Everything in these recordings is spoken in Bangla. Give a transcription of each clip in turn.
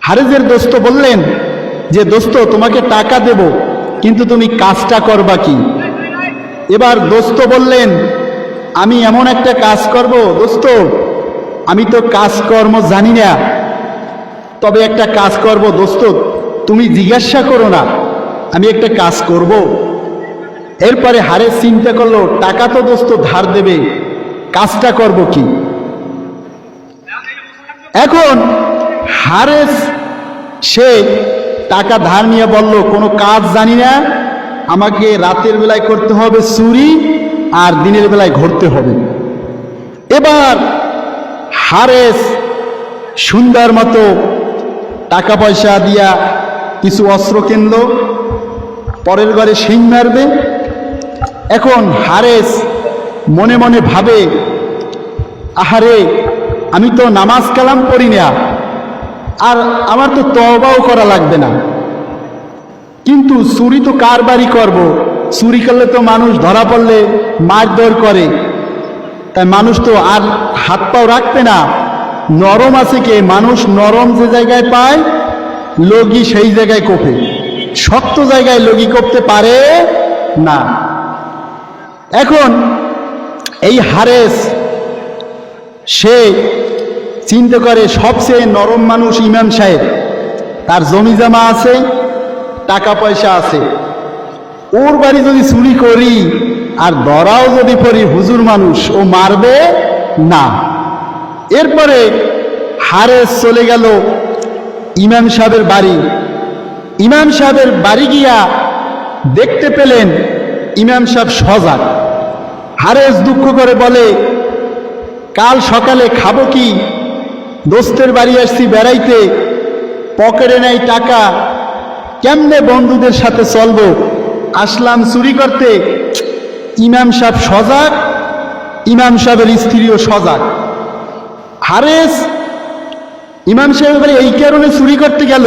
হারেসের দোস্ত বললেন যে দোস্ত তোমাকে টাকা দেব, কিন্তু তুমি কাজটা করবা কি? এবার দোস্ত বললেন আমি এমন একটা কাজ করব দোস্ত, আমি তো কাজকর্ম জানি না, তবে একটা কাজ করব দোস্ত, তুমি জিজ্ঞাসা করো না, আমি একটা কাজ করব। এরপরে হারেস চিন্তা করলো টাকা তো দোস্ত ধার দেবে, কাজটা করব কি? এখন হারেস সে টাকা ধার নিয়ে বলল কোনো কাজ জানি না, আমাকে রাতের বেলায় করতে হবে চুরি, আর দিনের বেলায় ঘুরতে হবে। এবার হারেস সুন্দর মতো টাকা পয়সা দিয়া কিছু অস্ত্র কিনল, পরের ঘরে শিং মারবে। এখন হারেস মনে মনে ভাবে আহারে, আমি তো নামাজ কালাম পড়ি না, আর আমার তো তওবাও করা লাগবে না, কিন্তু চুরি তো কার বাড়ি করব? চুরি করলে তো মানুষ ধরা পড়লে মারধর করে, তাই মানুষ তো আর হাত পাও রাখবে না। নরম আছে কে? মানুষ নরম যে জায়গায় পায় লগি সেই জায়গায় কোপে, শক্ত জায়গায় লগি কোপতে পারে না। এখন এই হারেস সে চিন্তা করে সবচেয়ে নরম মানুষ ইমাম সাহেব, তার জমি জমা আছে, টাকা পয়সা আছে, ওর বাড়ি যদি চুরি করি আর ধরাও যদি পড়ি, হুজুর মানুষ, ও মারবে না। এরপরে হারেস চলে গেল ইমাম সাহেবের বাড়ি। ইমাম সাহেবের বাড়ি গিয়া দেখতে পেলেন ইমাম সাহেব সজাগ। হারেস দুঃখ করে বলে কাল সকালে খাবো কি? দোস্তের বাড়ি আসছি বেড়াইতে, পকেটে নাই টাকা, কেমনে বন্ধুদের সাথে চলবো, আসলাম চুরি করতে। ইমাম সাহেব সজাগ, ইমাম সাহেবের স্ত্রীও সজাগ। হারেস ইমাম সাহেবের এই কারণে চুরি করতে গেল,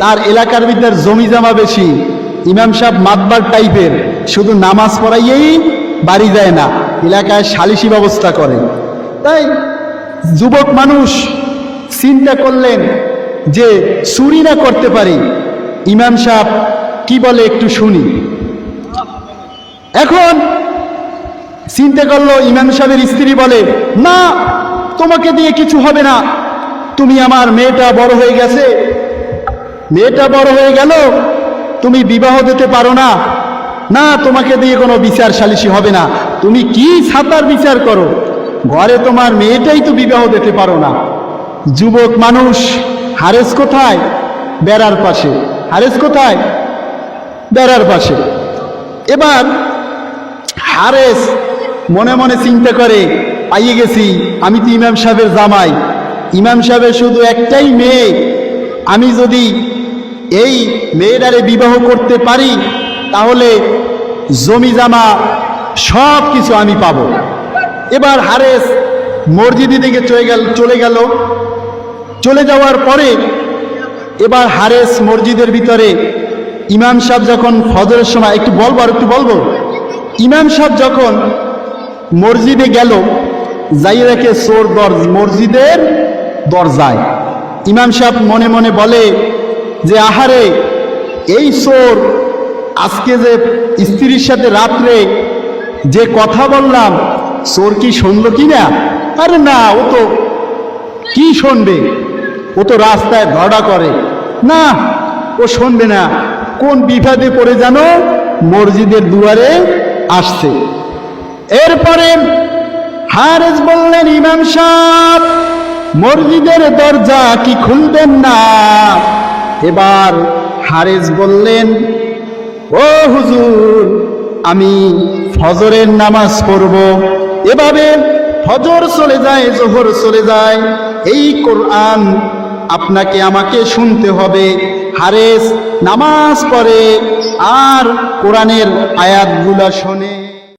তার এলাকার ভিতর জমি জমা বেশি, ইমাম সাহেব মাতবার টাইপের, শুধু নামাজ পড়াইয়েই বাড়ি যায় না, এলাকায় সালিশি ব্যবস্থা করে। তাই যুবক মানুষ চিন্তা করলেন যে চুরি না করতে পারি, ইমাম সাহেব কি বলে একটু শুনি। এখন চিন্তা করলো, ইমাম সাহেবের স্ত্রী বলে না, তোমাকে দিয়ে কিছু হবে না, তুমি আমার মেয়েটা বড় হয়ে গেছে, মেয়েটা বড় হয়ে গেল, তুমি বিবাহ দিতে পারো না, না তোমাকে দিয়ে কোনো বিচার সালিশি হবে না, তুমি কি ছাতার বিচার করো, ঘরে তোমার মেয়েটাই তো বিবাহ দিতে পারো না। যুবক মানুষ, হারেস কোথায়? বেড়ার পাশে। হারেস কোথায়? বেড়ার পাশে। এবার হারেস মনে মনে চিন্তা করে পাইয়ে গেছি, আমি তো ইমাম সাহেবের জামাই, ইমাম সাহেবের শুধু একটাই মেয়ে, আমি যদি এই মেয়েটারে বিবাহ করতে পারি তাহলে জমি জামা সব কিছু আমি পাব। এবার হারেস মসজিদের দিকে চলে গেল। চলে যাওয়ার পরে এবার হারেস মসজিদের ভিতরে, ইমাম সাহেব যখন ফজরের সময়, একটু বলবো, ইমাম সাহেব যখন মসজিদে গেল, যাই রেখে চোর মসজিদের দরজায়। ইমাম সাহেব মনে মনে বলে যে আহারে, এই চোর আজকে যে স্ত্রীর সাথে রাত্রে যে কথা বললাম, চোর কি শুনলো কি না? আরে না, ও তো কি শুনবে, ও তো রাস্তায় ঝগড়া করে, না ও শুনবে না। কোন বিপদে পড়ে জানো মসজিদের দুয়ারে আসছে। এরপরে হারেস বললেন ইমাম সাহেব, মসজিদের দরজা কি খুলবেন না? এবার হারেস বললেন ও হুজুর, আমি ফজরের নামাজ পড়ব। এভাবে ফজর চলে যায়, জোহর চলে যায়, এই কোরআন আপনাকে আমাকে শুনতে হবে। হারেস নামাজ পড়ে আর কোরআনের আয়াতগুলা শোনে।